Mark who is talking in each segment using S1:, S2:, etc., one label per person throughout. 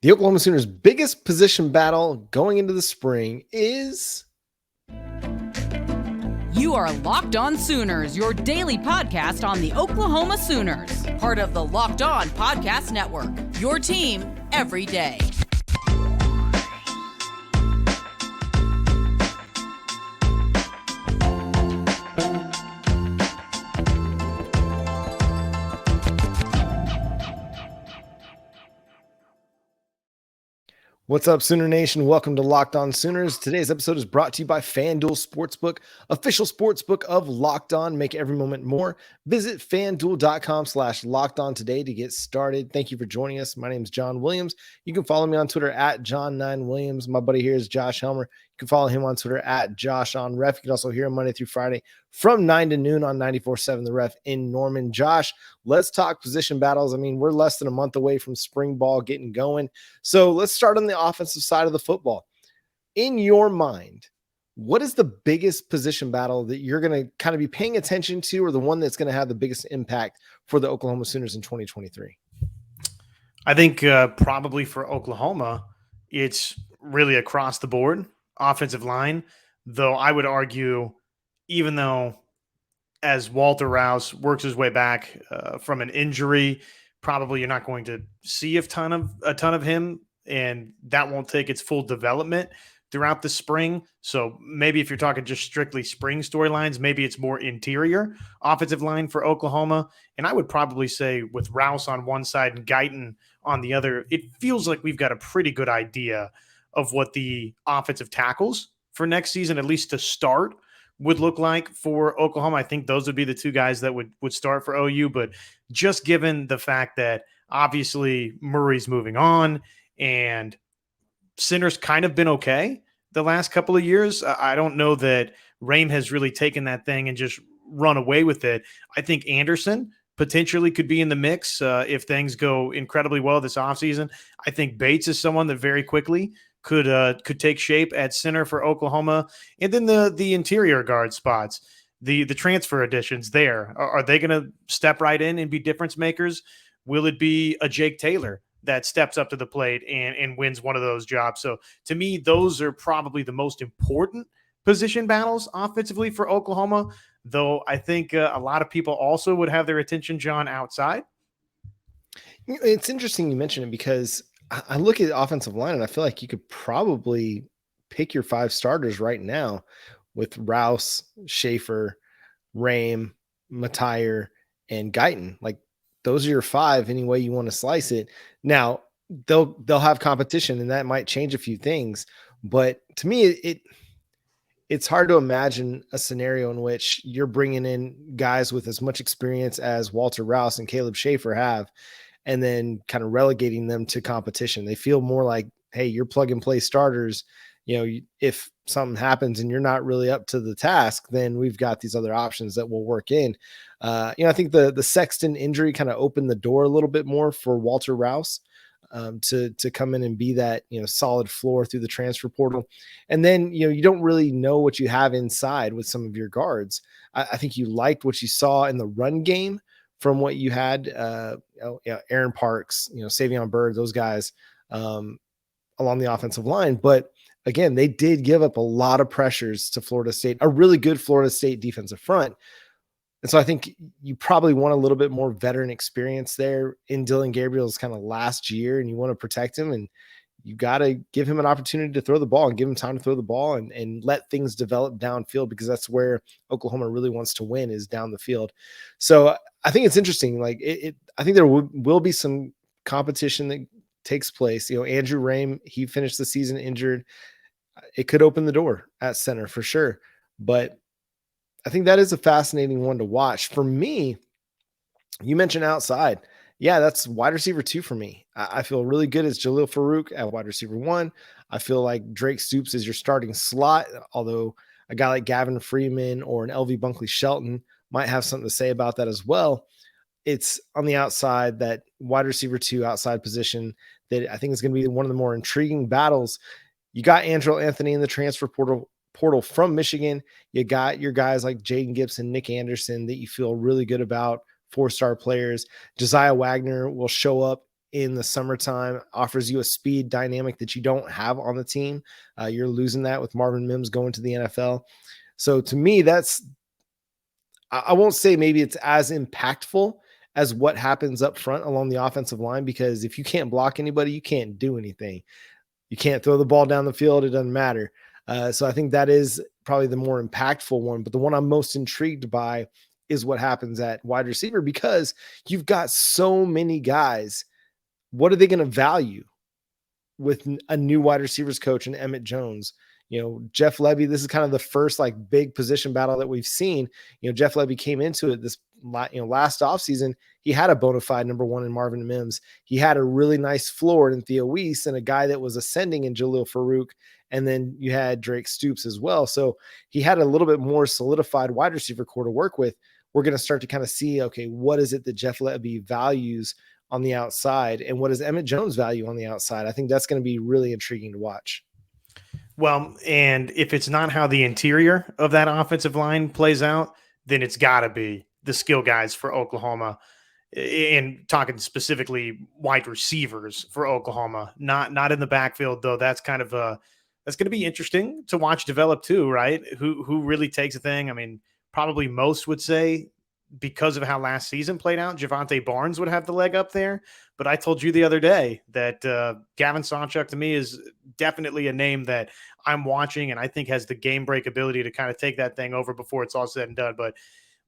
S1: The Oklahoma Sooners' biggest position battle going into the spring is...
S2: You are Locked On Sooners, your daily podcast on the Oklahoma Sooners, part of the Locked On Podcast Network, your team every day.
S1: What's up, Sooner Nation? Welcome to Locked On Sooners. Today's episode is brought to you by FanDuel Sportsbook, official sportsbook of Locked On. Make every moment more. Visit FanDuel.com/LockedOn today to get started. Thank you for joining us. My name is John Williams. You can follow me on Twitter at John9Williams. My buddy here is Josh Helmer. You can follow him on Twitter at JoshOnRef. You can also hear him Monday through Friday from 9 to noon on 94.7 The Ref in Norman. Josh, let's talk position battles. I mean, we're less than a month away from spring ball getting going. So let's start on the offensive side of the football. In your mind, what is the biggest position battle that you're going to kind of be paying attention to, or the one that's going to have the biggest impact for the Oklahoma Sooners in 2023?
S3: I think probably for Oklahoma, it's really across the board. Offensive line, though I would argue, even though as Walter Rouse works his way back from an injury, probably you're not going to see a ton of him, and that won't take its full development throughout the spring. So maybe if you're talking just strictly spring storylines, maybe it's more interior offensive line for Oklahoma. And I would probably say with Rouse on one side and Guyton on the other, it feels like we've got a pretty good idea of what the offensive tackles for next season, at least to start, would look like for Oklahoma. I think those would be the two guys that would start for OU. But just given the fact that obviously Murray's moving on and Sinner's kind of been okay the last couple of years, I don't know that Rame has really taken that thing and just run away with it. I think Anderson potentially could be in the mix if things go incredibly well this offseason. I think Bates is someone that very quickly could take shape at center for Oklahoma. And then the interior guard spots, the transfer additions there, are they going to step right in and be difference makers? Will it be a Jake Taylor that steps up to the plate and wins one of those jobs? So to me, those are probably the most important position battles offensively for Oklahoma, though I think a lot of people also would have their attention, John, outside.
S1: It's interesting you mentioned it, because I look at the offensive line and I feel like you could probably pick your five starters right now with Rouse, Schaefer, Rame, Matire, and Guyton. Like, those are your five any way you want to slice it. Now they'll have competition and that might change a few things, but to me, it's hard to imagine a scenario in which you're bringing in guys with as much experience as Walter Rouse and Caleb Schaefer have, and then kind of relegating them to competition. They feel more like, hey, you're plug and play starters. You know, if something happens and you're not really up to the task, then we've got these other options that will work in. I think the Sexton injury kind of opened the door a little bit more for Walter Rouse to come in and be that, solid floor through the transfer portal. And then, you don't really know what you have inside with some of your guards. I think you liked what you saw in the run game from what you had, Aaron Parks, Savion Byrd, those guys along the offensive line. But again, they did give up a lot of pressures to Florida State, a really good Florida State defensive front. And so I think you probably want a little bit more veteran experience there in Dylan Gabriel's kind of last year, and you want to protect him, and you got to give him an opportunity to throw the ball and give him time to throw the ball and let things develop downfield, because that's where Oklahoma really wants to win, is down the field. So I think it's interesting. Like I think there will be some competition that takes place. Andrew Rame, he finished the season injured. It could open the door at center for sure. But I think that is a fascinating one to watch. For me, you mentioned outside. Yeah, that's wide receiver 2 for me. I feel really good as Jalil Farouk at wide receiver 1. I feel like Drake Stoops is your starting slot, although a guy like Gavin Freeman or an LV Bunkley Shelton might have something to say about that as well. It's on the outside, that wide receiver 2 outside position, that I think is going to be one of the more intriguing battles. You got Andrel Anthony in the transfer portal from Michigan. You got your guys like Jaden Gibson, Nick Anderson that you feel really good about, 4-star players. Josiah Wagner will show up in the summertime, offers you a speed dynamic that you don't have on the team. You're losing that with Marvin Mims going to the NFL. So to me, I won't say maybe it's as impactful as what happens up front along the offensive line, because if you can't block anybody, you can't do anything. You can't throw the ball down the field. It doesn't matter. So I think that is probably the more impactful one. But the one I'm most intrigued by is what happens at wide receiver, because you've got so many guys. What are they going to value with a new wide receivers coach and Emmett Jones? Jeff Lebby, this is kind of the first like big position battle that we've seen. Jeff Lebby came into it this last offseason. He had a bona fide number one in Marvin Mims. He had a really nice floor in Theo Weiss and a guy that was ascending in Jalil Farouk. And then you had Drake Stoops as well. So he had a little bit more solidified wide receiver core to work with. We're going to start to kind of see, okay, what is it that Jeff Lebby values on the outside, and what does Emmett Jones value on the outside? I think that's going to be really intriguing to watch.
S3: Well, and if it's not how the interior of that offensive line plays out, then it's got to be the skill guys for Oklahoma. And talking specifically wide receivers for Oklahoma, not in the backfield though. That's kind of that's going to be interesting to watch develop too, right? Who really takes a thing? I mean, probably most would say, because of how last season played out, Javonte Barnes would have the leg up there. But I told you the other day that Gavin Sawchuk to me is definitely a name that I'm watching and I think has the game break ability to kind of take that thing over before it's all said and done. But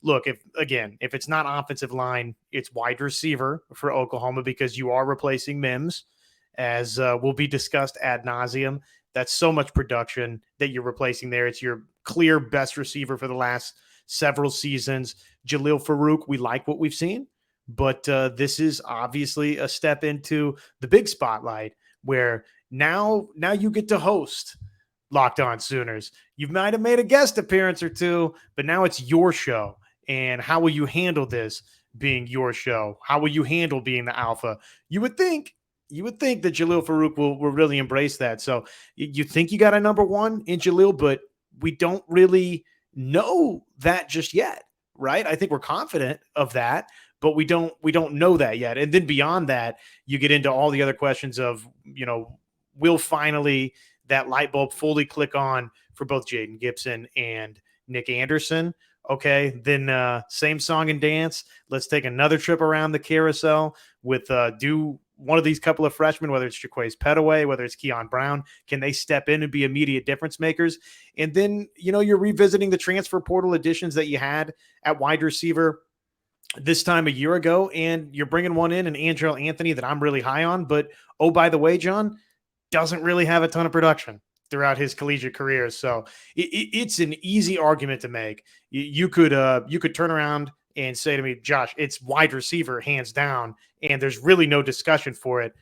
S3: look, if it's not offensive line, it's wide receiver for Oklahoma, because you are replacing Mims, as will be discussed ad nauseum. That's so much production that you're replacing there. It's your clear best receiver for the last several seasons. Jalil Farouk, we like what we've seen, but this is obviously a step into the big spotlight where now you get to host Locked On Sooners. You might have made a guest appearance or two, but now it's your show. And how will you handle this being your show? How will you handle being the alpha? You would think that Jalil Farouk will really embrace that. So you think you got a number one in Jalil, but we don't really know that just yet, right? I think we're confident of that, but we don't know that yet. And then beyond that, you get into all the other questions of, will finally that light bulb fully click on for both Jaden Gibson and Nick Anderson? Okay, then same song and dance. Let's take another trip around the carousel with do one of these couple of freshmen, whether it's Jaquays Petaway, whether it's Keon Brown. Can they step in and be immediate difference makers? And then, you're revisiting the transfer portal additions that you had at wide receiver this time a year ago, and you're bringing one in, and Andrell Anthony that I'm really high on. But, oh, by the way, John, doesn't really have a ton of production throughout his collegiate career. So it's an easy argument to make. You could turn around and say to me, Josh, it's wide receiver hands down, and there's really no discussion for it.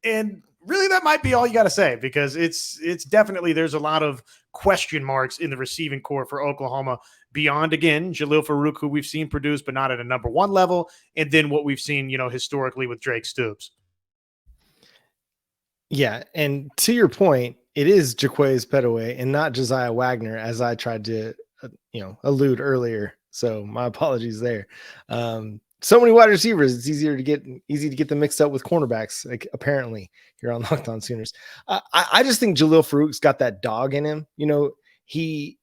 S3: And really that might be all you got to say, because it's definitely, there's a lot of question marks in the receiving core for Oklahoma beyond, again, Jalil Farouk, who we've seen produce, but not at a number one level. And then what we've seen, historically with Drake Stoops.
S1: Yeah. And to your point, it is Jaquays Petaway and not Josiah Wagner, as I tried to, allude earlier. So my apologies there. So many wide receivers, it's easy to get them mixed up with cornerbacks, like, apparently, here on Locked On Sooners. I just think Jalil Farouk's got that dog in him. He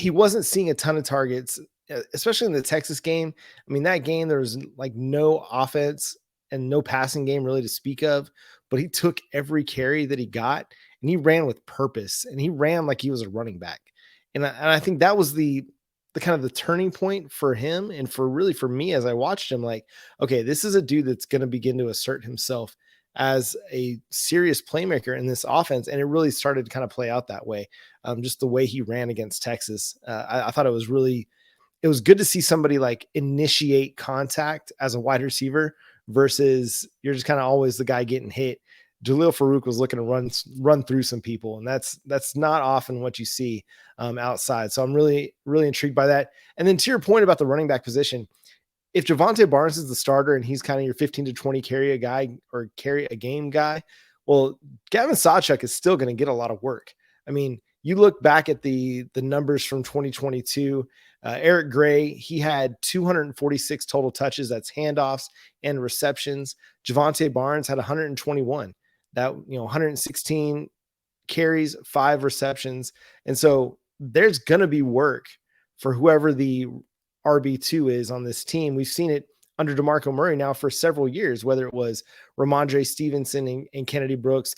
S1: wasn't seeing a ton of targets, especially in the Texas game. I mean, that game, there was like no offense and no passing game really to speak of, but he took every carry that he got and he ran with purpose, and he ran like he was a running back. And I think that was the kind of the turning point for him, and for me, as I watched him, like, okay, this is a dude that's going to begin to assert himself as a serious playmaker in this offense. And it really started to kind of play out that way. Just the way he ran against Texas. I thought it was good to see somebody like initiate contact as a wide receiver versus you're just kind of always the guy getting hit. Jalil Farouk was looking to run through some people, and that's not often what you see outside. So I'm really, really intrigued by that. And then to your point about the running back position, if Javonte Barnes is the starter and he's kind of your 15 to 20 carry a game guy, well, Gavin Sawchuk is still going to get a lot of work. I mean, you look back at the numbers from 2022, Eric Gray, he had 246 total touches. That's handoffs and receptions. Javante Barnes had 121. That, 116 carries, 5 receptions. And so there's going to be work for whoever the RB2 is on this team. We've seen it under DeMarco Murray now for several years, whether it was Ramondre Stevenson and Kennedy Brooks,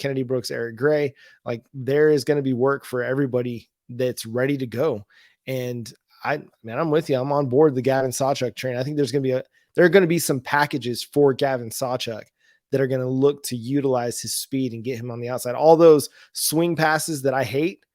S1: Eric Gray. Like, there is going to be work for everybody that's ready to go. And I'm with you. I'm on board the Gavin Sawchuk train. I think there are going to be some packages for Gavin Sawchuk that are going to look to utilize his speed and get him on the outside. All those swing passes that I hate,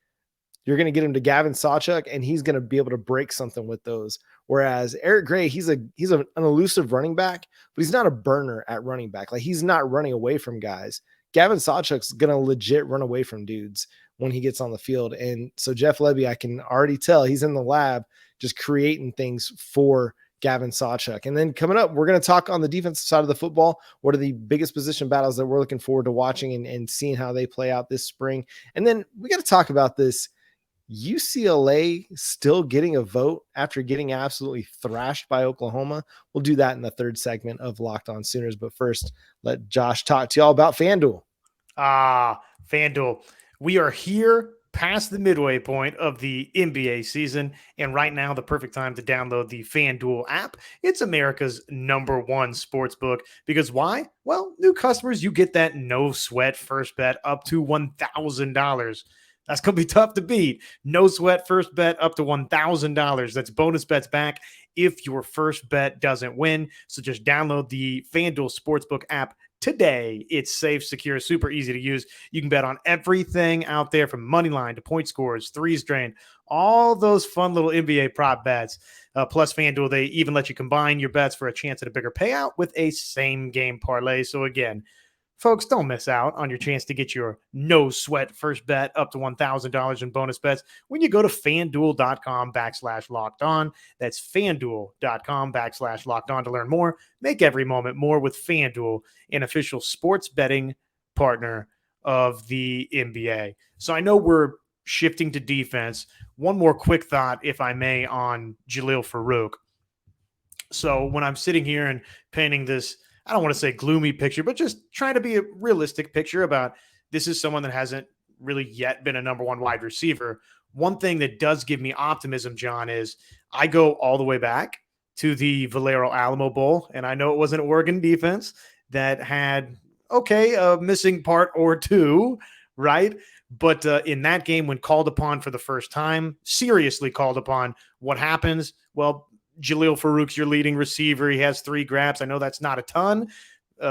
S1: you're going to get him to Gavin Sawchuk, and he's going to be able to break something with those. Whereas Eric Gray, he's an elusive running back, but he's not a burner at running back. Like, he's not running away from guys. Gavin Sawchuk's going to legit run away from dudes when he gets on the field. And so Jeff Lebby, I can already tell he's in the lab just creating things for Gavin Sawchuk. And then coming up, we're going to talk on the defensive side of the football. What are the biggest position battles that we're looking forward to watching and seeing how they play out this spring? And then we got to talk about this UCLA still getting a vote after getting absolutely thrashed by Oklahoma. We'll do that in the third segment of Locked On Sooners. But first, let Josh talk to y'all about FanDuel.
S3: FanDuel. We are here past the midway point of the NBA season, and right now the perfect time to download the FanDuel app. It's America's #1 sportsbook. Because why? Well, new customers, you get that no sweat first bet up to $1,000. That's going to be tough to beat. No sweat first bet up to $1,000. That's bonus bets back if your first bet doesn't win. So just download the FanDuel Sportsbook app today. It's safe, secure, super easy to use. You can bet on everything out there, from money line to point scores, threes drained, all those fun little NBA prop bets. Plus FanDuel, they even let you combine your bets for a chance at a bigger payout with a same game parlay. So again, folks, don't miss out on your chance to get your no sweat first bet up to $1,000 in bonus bets when you go to FanDuel.com/locked on. That's FanDuel.com/locked on to learn more. Make every moment more with FanDuel, an official sports betting partner of the NBA. So I know we're shifting to defense. One more quick thought, if I may, on Jalil Farouk. So when I'm sitting here and painting this, I don't want to say gloomy picture, but just trying to be a realistic picture about this is someone that hasn't really yet been a #1 wide receiver. One thing that does give me optimism, John, is I go all the way back to the Valero Alamo Bowl, and I know it was an Oregon defense that had, a missing part or two, right? But in that game, when called upon for the first time, seriously called upon, what happens? Well, Jalil Farouk's your leading receiver. He has 3 grabs. I know that's not a ton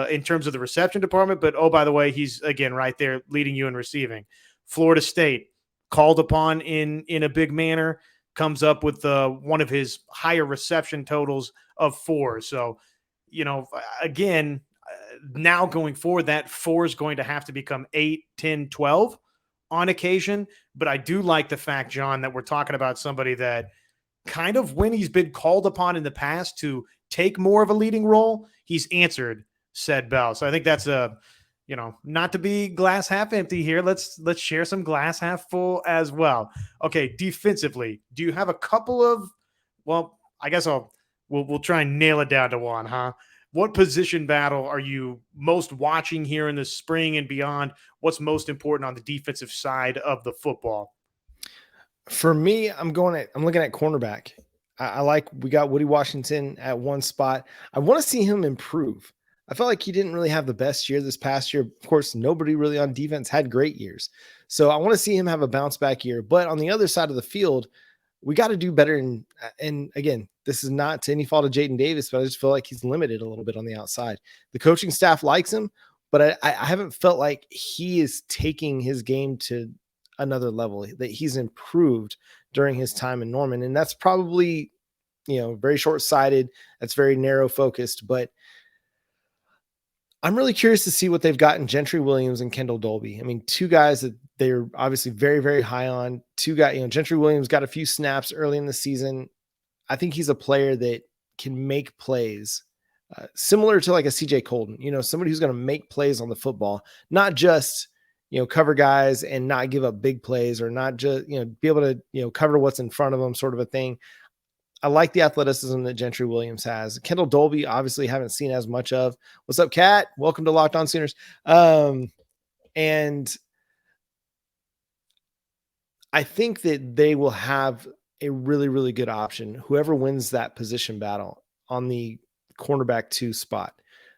S3: in terms of the reception department, but oh, by the way, he's again right there leading you in receiving. Florida State, called upon in a big manner, comes up with one of his higher reception totals of 4. So, again, now going forward, that 4 is going to have to become 8, 10, 12 on occasion. But I do like the fact, John, that we're talking about somebody that kind of, when he's been called upon in the past to take more of a leading role, he's answered said bell. So I think that's not to be glass half empty here. Let's share some glass half full as well. Okay, defensively, do you have a couple of, well, I guess we'll try and nail it down to one, huh? What position battle are you most watching here in the spring and beyond? What's most important on the defensive side of the football?
S1: For me, I'm looking at cornerback. We got Woody Washington at one spot. I want to see him improve. I felt like he didn't really have the best year this past year. Of course, nobody really on defense had great years. So I want to see him have a bounce back year. But on the other side of the field, we got to do better. And again, this is not to any fault of Jaden Davis, but I just feel like he's limited a little bit on the outside. The coaching staff likes him, but I haven't felt like he is taking his game to another level, that he's improved during his time in Norman. And that's probably, very short-sighted. That's very narrow focused, but I'm really curious to see what they've got in Gentry Williams and Kendall Dolby. I mean, 2 guys that they're obviously very, very high on. 2 guys, Gentry Williams got a few snaps early in the season. I think he's a player that can make plays similar to like a CJ Colton, somebody who's going to make plays on the football, not just, cover guys and not give up big plays, or not just, be able to, cover what's in front of them, sort of a thing. I like the athleticism that Gentry Williams has. Kendall Dolby, obviously, haven't seen as much of. What's up, Kat? Welcome to Locked On Sooners. And I think that they will have a really, really good option. Whoever wins that position battle on the cornerback 2 spot.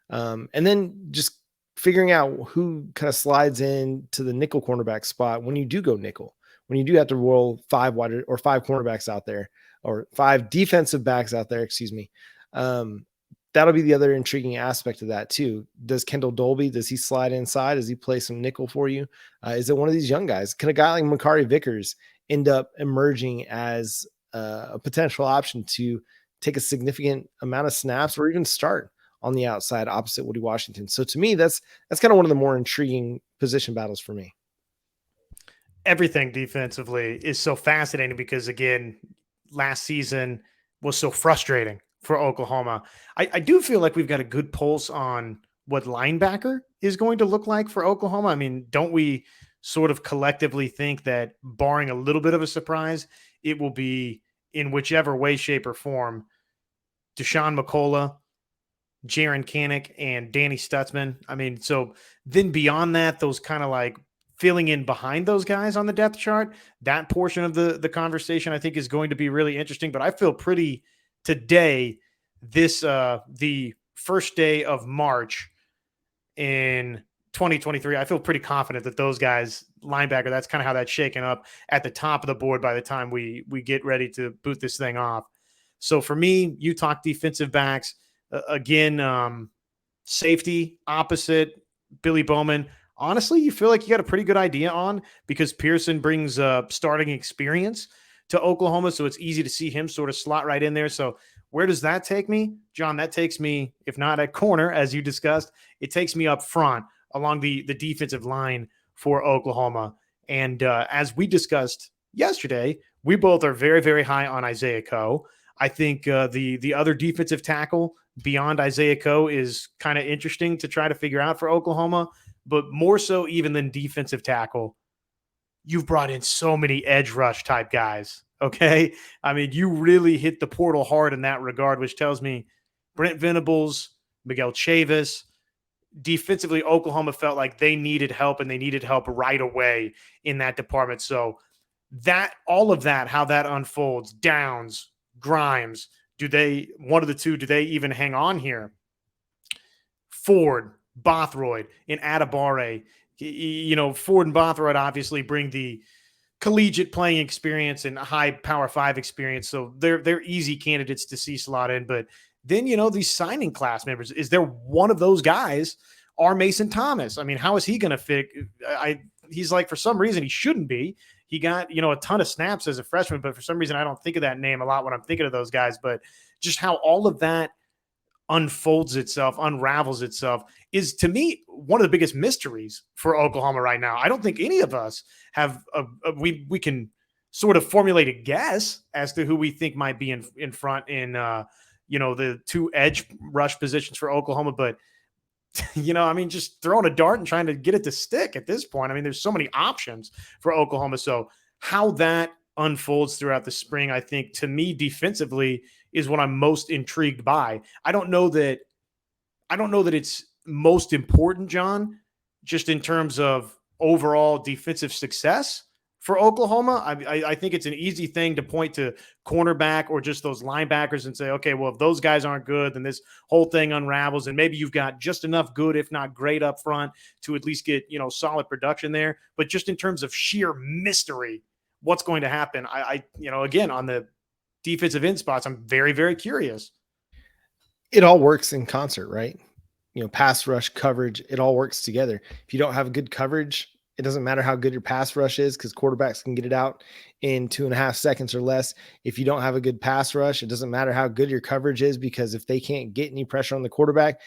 S1: And then just figuring out who kind of slides in to the nickel cornerback spot when you do go nickel, when you do have to roll 5 wide or 5 cornerbacks out there, or 5 defensive backs out there, excuse me. That'll be the other intriguing aspect of that too. Does Kendall Dolby, does he slide inside? Does he play some nickel for you? Is it one of these young guys? Can a guy like Makari Vickers end up emerging as a potential option to take a significant amount of snaps or even start on the outside opposite Woody Washington? So to me, that's kind of one of the more intriguing position battles for me.
S3: Everything defensively is so fascinating because, again, last season was so frustrating for Oklahoma. I do feel like we've got a good pulse on what linebacker is going to look like for Oklahoma. I mean, don't we sort of collectively think that, barring a little bit of a surprise, it will be, in whichever way, shape, or form, Deshaun McCullough, Jaron Kanik, and Danny Stutzman? I mean, so then beyond that, those kind of like filling in behind those guys on the depth chart, that portion of the conversation I think is going to be really interesting. But I feel pretty today, the first day of March in 2023, I feel pretty confident that those guys, linebacker, that's kind of how that's shaken up at the top of the board by the time we get ready to boot this thing off. So for me, you talk defensive backs again, safety opposite Billy Bowman. Honestly, you feel like you got a pretty good idea on, because Pearson brings starting experience to Oklahoma, so it's easy to see him sort of slot right in there. So where does that take me, John? That takes me, if not at corner, as you discussed, it takes me up front along the defensive line for Oklahoma. And as we discussed yesterday, we both are very, very high on Isaiah Coe. I think the other defensive tackle beyond Isaiah Coe is kind of interesting to try to figure out for Oklahoma, but more so even than defensive tackle, you've brought in so many edge rush type guys. Okay. I mean, you really hit the portal hard in that regard, which tells me Brent Venables, Miguel Chavis, defensively, Oklahoma felt like they needed help, and they needed help right away in that department. So that, all of that, how that unfolds, Downs, Grimes, one of the two, do they even hang on here? Ford, Bothroyd, and Adibare. Ford and Bothroyd obviously bring the collegiate playing experience and high Power 5 experience, so they're easy candidates to see slot in. But then, these signing class members, is there one of those guys are Mason Thomas? I mean, how is he going to fit? He's like, for some reason, he shouldn't be. He got, a ton of snaps as a freshman, but for some reason, I don't think of that name a lot when I'm thinking of those guys. But just how all of that unfolds itself, unravels itself, is, to me, one of the biggest mysteries for Oklahoma right now. I don't think any of us have we can sort of formulate a guess as to who we think might be in front in the 2 edge rush positions for Oklahoma. But just throwing a dart and trying to get it to stick at this point. I mean, there's so many options for Oklahoma. So how that unfolds throughout the spring, I think, to me, defensively, is what I'm most intrigued by. I don't know that it's most important, John, just in terms of overall defensive success for Oklahoma. I think it's an easy thing to point to cornerback or just those linebackers and say, okay, well, if those guys aren't good, then this whole thing unravels, and maybe you've got just enough good, if not great, up front to at least get, solid production there. But just in terms of sheer mystery, what's going to happen, again, on the defensive end spots, I'm very, very curious.
S1: It all works in concert, right? Pass rush, coverage, it all works together. If you don't have good coverage, it doesn't matter how good your pass rush is, because quarterbacks can get it out in 2.5 seconds or less. If you don't have a good pass rush, it doesn't matter how good your coverage is, because if they can't get any pressure on the quarterback,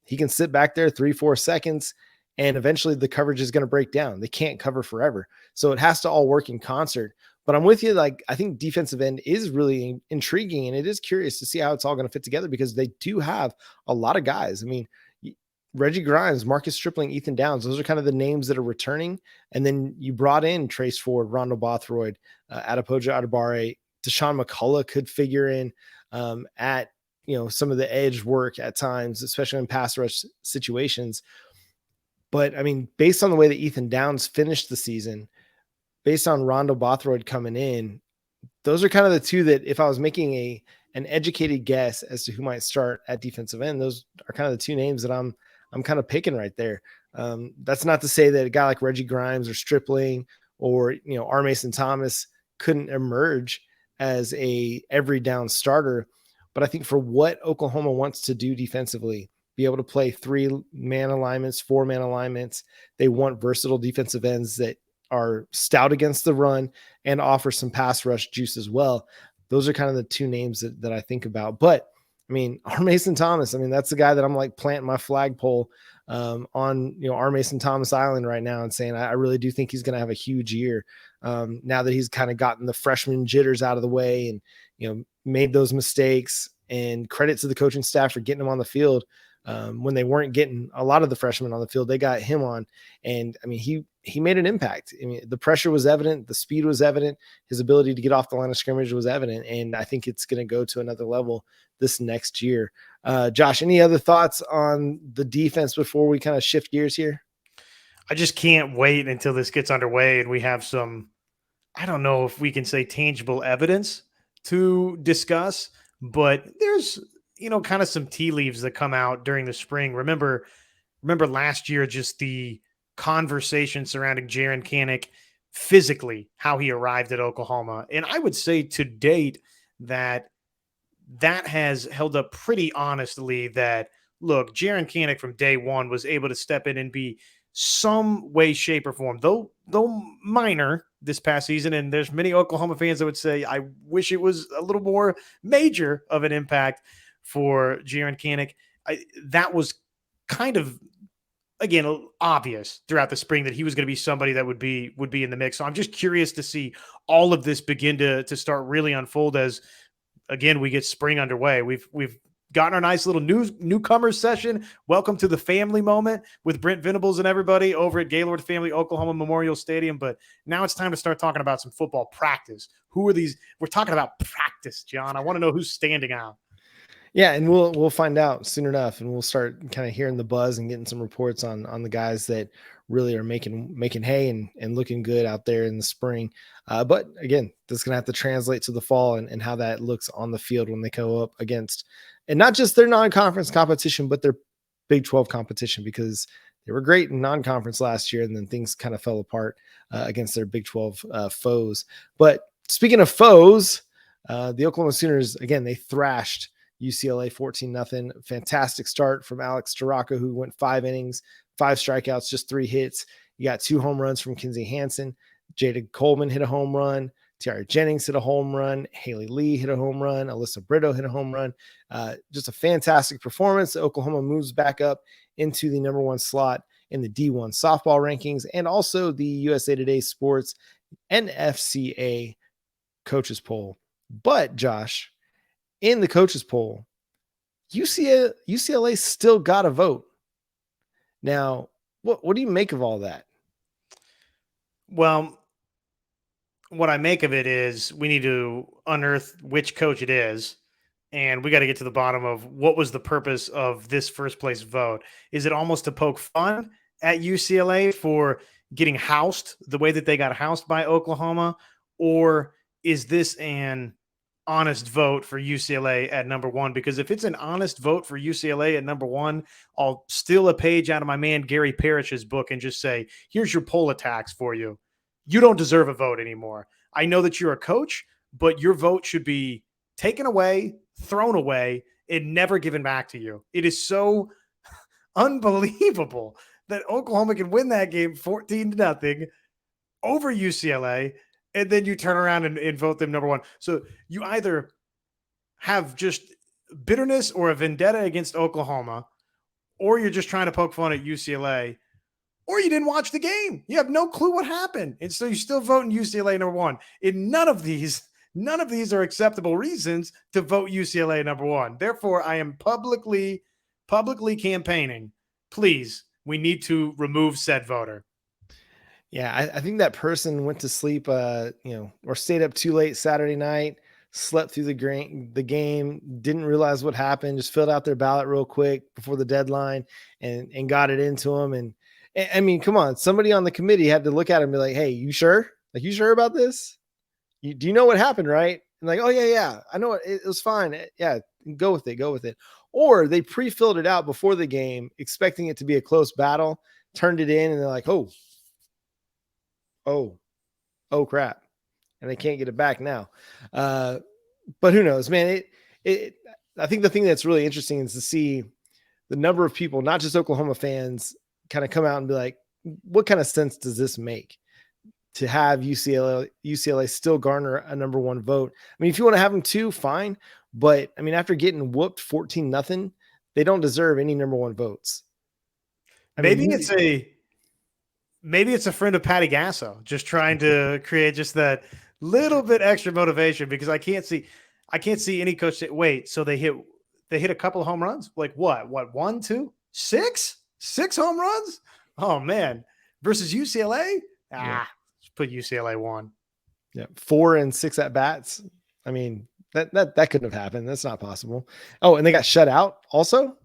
S1: he can sit back there 3-4 seconds, and eventually the coverage is going to break down. They can't cover forever. So it has to all work in concert. But I'm with you. Like, I think defensive end is really intriguing, and it is curious to see how it's all going to fit together, because they do have a lot of guys. I mean, Reggie Grimes, Marcus Stripling, Ethan Downs, those are kind of the names that are returning. And then you brought in Trace Ford, Rondo Bothroyd, Adipoja Adibare, Deshaun McCullough could figure in at some of the edge work at times, especially in pass rush situations. But I mean, based on the way that Ethan Downs finished the season, based on Rondo Bothroyd coming in, those are kind of the two that if I was making an educated guess as to who might start at defensive end, those are kind of the two names that I'm kind of picking right there. That's not to say that a guy like Reggie Grimes or Stripling or R. Mason Thomas couldn't emerge as a every down starter, but I think for what Oklahoma wants to do defensively, be able to play 3-man alignments, 4-man alignments, they want versatile defensive ends that are stout against the run and offer some pass rush juice as well. Those are kind of the two names that I think about. But I mean, R. Mason Thomas, I mean, that's the guy that I'm like planting my flagpole on, R. Mason Thomas Island right now and saying, I really do think he's going to have a huge year now that he's kind of gotten the freshman jitters out of the way and, made those mistakes, and credit to the coaching staff for getting him on the field. When they weren't getting a lot of the freshmen on the field, they got him on. And I mean, he made an impact. I mean, the pressure was evident. The speed was evident. His ability to get off the line of scrimmage was evident. And I think it's going to go to another level this next year. Josh, any other thoughts on the defense before we kind of shift gears here?
S3: I just can't wait until this gets underway and we have some, I don't know if we can say tangible evidence to discuss, but there's, kind of some tea leaves that come out during the spring. Remember last year, just the conversation surrounding Jaren Kanak physically, how he arrived at Oklahoma. And I would say to date that has held up pretty honestly, that look, Jaren Kanak from day one was able to step in and be some way, shape, or form, though minor this past season. And there's many Oklahoma fans that would say, I wish it was a little more major of an impact for Jaren Kanak. That was kind of, again, obvious throughout the spring that he was going to be somebody that would be in the mix. So I'm just curious to see all of this begin to start really unfold as, again, we get spring underway. We've gotten our nice little newcomer session. Welcome to the family moment with Brent Venables and everybody over at Gaylord Family Oklahoma Memorial Stadium. But now it's time to start talking about some football practice. Who are these? We're talking about practice, John. I want to know who's standing out.
S1: Yeah, and we'll find out soon enough, and we'll start kind of hearing the buzz and getting some reports on the guys that really are making hay and looking good out there in the spring. But again, that's gonna have to translate to the fall and how that looks on the field when they go up against, and not just their non-conference competition, but their Big 12 competition, because they were great in non-conference last year, and then things kind of fell apart against their Big 12 foes. But speaking of foes, the Oklahoma Sooners, again, they thrashed UCLA 14-0. Fantastic start from Alex Storako, who went 5 innings, 5 strikeouts, just 3 hits. You got 2 home runs from Kinsey Hansen. Jada Coleman hit a home run. Tiara Jennings hit a home run. Haley Lee hit a home run. Alyssa Brito hit a home run. Just a fantastic performance. Oklahoma moves back up into the number 1 slot in the D1 softball rankings, and also the USA Today Sports NFCA coaches poll. But Josh, in the coaches poll, UCLA still got a vote. Now, what do you make of all that?
S3: Well, what I make of it is we need to unearth which coach it is, and we got to get to the bottom of what was the purpose of this first place vote. Is it almost to poke fun at UCLA for getting housed the way that they got housed by Oklahoma, or is this an honest vote for UCLA at number 1? Because if it's an honest vote for UCLA at number 1, I'll steal a page out of my man Gary Parrish's book and just say, here's your poll attacks for you. You don't deserve a vote anymore. I know that you're a coach, but your vote should be taken away, thrown away, and never given back to you. It is so unbelievable that Oklahoma can win that game 14-0 over UCLA, and then you turn around and vote them number 1. So you either have just bitterness or a vendetta against Oklahoma, or you're just trying to poke fun at UCLA, or you didn't watch the game. You have no clue what happened. And so you're still voting UCLA number 1. And none of these are acceptable reasons to vote UCLA number 1. Therefore, I am publicly campaigning. Please, we need to remove said voter.
S1: Yeah, I think that person went to sleep, or stayed up too late Saturday night, slept through the game, didn't realize what happened, just filled out their ballot real quick before the deadline and got it into them. And I mean, come on, somebody on the committee had to look at him and be like, hey, you sure? Like, you sure about this? Do you know what happened, right? And like, oh yeah, I know it was fine. Yeah, go with it. Or they pre-filled it out before the game, expecting it to be a close battle, turned it in, and they're like, oh crap, and they can't get it back now. But who knows, man? I think the thing that's really interesting is to see the number of people, not just Oklahoma fans, kind of come out and be like, what kind of sense does this make? To have UCLA still garner a number one vote. I mean, if you want to have them two, fine. But I mean, after getting whooped 14-0, they don't deserve any number one votes.
S3: Maybe it's a friend of Patty Gasso just trying to create just that little bit extra motivation, because I can't see any coach say, wait, so they hit a couple of home runs? Like what, 1, 2, 6 home runs? Oh man. Versus UCLA?
S1: Yeah.
S3: Put UCLA 1.
S1: Yeah, 4 and 6 at bats. I mean, that couldn't have happened. That's not possible. Oh, and they got shut out also?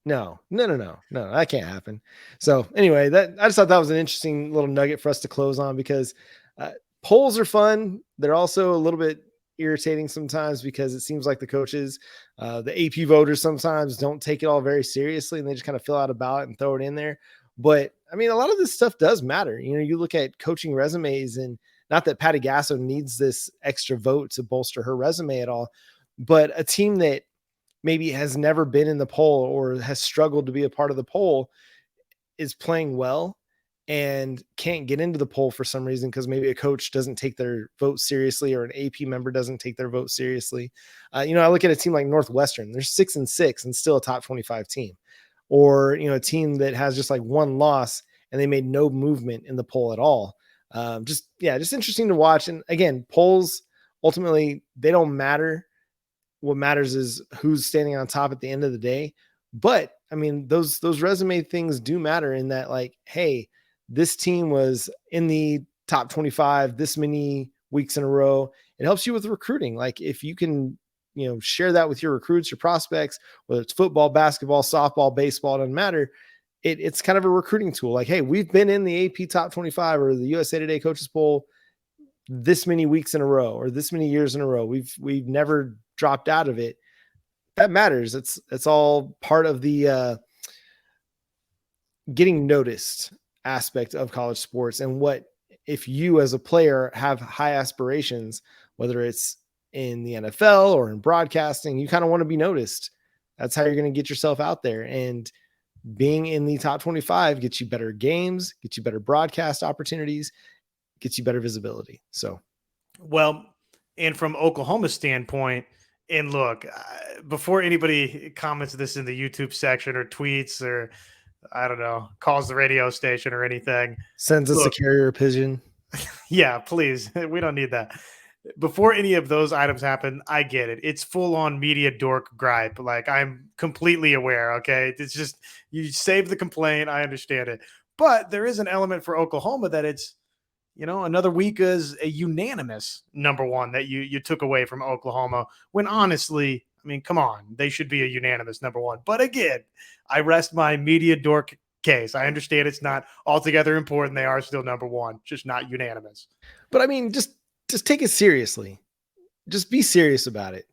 S1: No, that can't happen. So anyway, I just thought that was an interesting little nugget for us to close on, because polls are fun. They're also a little bit irritating sometimes, because it seems like the coaches, the AP voters, sometimes don't take it all very seriously, and they just kind of fill out a ballot and throw it in there. But I mean, a lot of this stuff does matter. You know, you look at coaching resumes, and not that Patty Gasso needs this extra vote to bolster her resume at all, but a team that maybe has never been in the poll or has struggled to be a part of the poll is playing well and can't get into the poll for some reason, because maybe a coach doesn't take their vote seriously, or an AP member doesn't take their vote seriously. You know, I look at a team like Northwestern, they're 6-6 and still a top 25 team. Or, you know, a team that has just like one loss and they made no movement in the poll at all. Just interesting to watch. And again, polls, ultimately, they don't matter. What matters is who's standing on top at the end of the day. But I mean, those resume things do matter, in that, like, hey, this team was in the top 25 this many weeks in a row. It helps you with recruiting. Like, if you can, you know, share that with your recruits, your prospects, whether it's football, basketball, softball, baseball, it doesn't matter. It's kind of a recruiting tool. Like, hey, we've been in the AP top 25 or the USA Today coaches poll this many weeks in a row, or this many years in a row. We've never dropped out of it. That matters. It's all part of the getting noticed aspect of college sports. And what if you as a player have high aspirations, whether it's in the NFL or in broadcasting, you kind of want to be noticed. That's how you're going to get yourself out there. And being in the top 25 gets you better games, gets you better broadcast opportunities, gets you better visibility. So,
S3: well, and from Oklahoma's standpoint, and look, before anybody comments this in the YouTube section or tweets, or I don't know, calls the radio station or anything,
S1: sends us a carrier pigeon.
S3: Yeah, please. We don't need that. Before any of those items happen, I get it. It's full on media dork gripe. Like, I'm completely aware. Okay. It's just, you save the complaint. I understand it. But there is an element for Oklahoma that it's, you know, another week is a unanimous number one that you took away from Oklahoma, when honestly, I mean, come on, they should be a unanimous number one. But again, I rest my media dork case. I understand it's not altogether important. They are still number one, just not unanimous.
S1: But I mean, just take it seriously. Just be serious about it.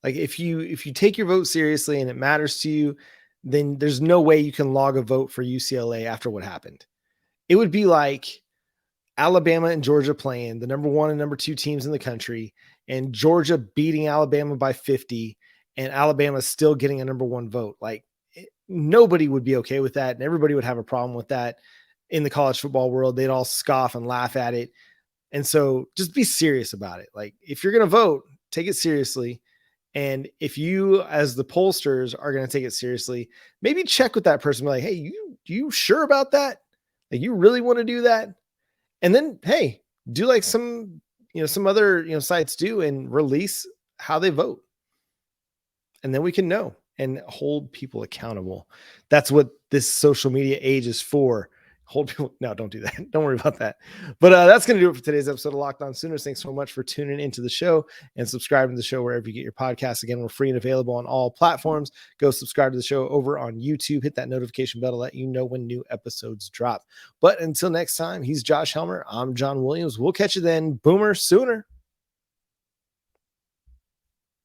S1: Like, if you take your vote seriously and it matters to you, then there's no way you can log a vote for UCLA after what happened. It would be like Alabama and Georgia playing, the number 1 and number 2 teams in the country, and Georgia beating Alabama by 50, and Alabama still getting a number 1 vote. Like, nobody would be okay with that, and everybody would have a problem with that in the college football world. They'd all scoff and laugh at it. And so just be serious about it. Like, if you're going to vote, take it seriously. And if you, as the pollsters, are going to take it seriously, maybe check with that person. Be like, hey, you sure about that? Like, you really want to do that? And then, hey, do like some other, sites do, and release how they vote. And then we can know and hold people accountable. That's what this social media age is for. hold people. No, don't do that. Don't worry about that. But that's going to do it for today's episode of Locked On Sooners. Thanks so much for tuning into the show and subscribing to the show wherever you get your podcasts. Again, we're free and available on all platforms. Go subscribe to the show over on YouTube. Hit that notification bell to let you know when new episodes drop. But until next time, he's Josh Helmer. I'm John Williams. We'll catch you then. Boomer Sooner.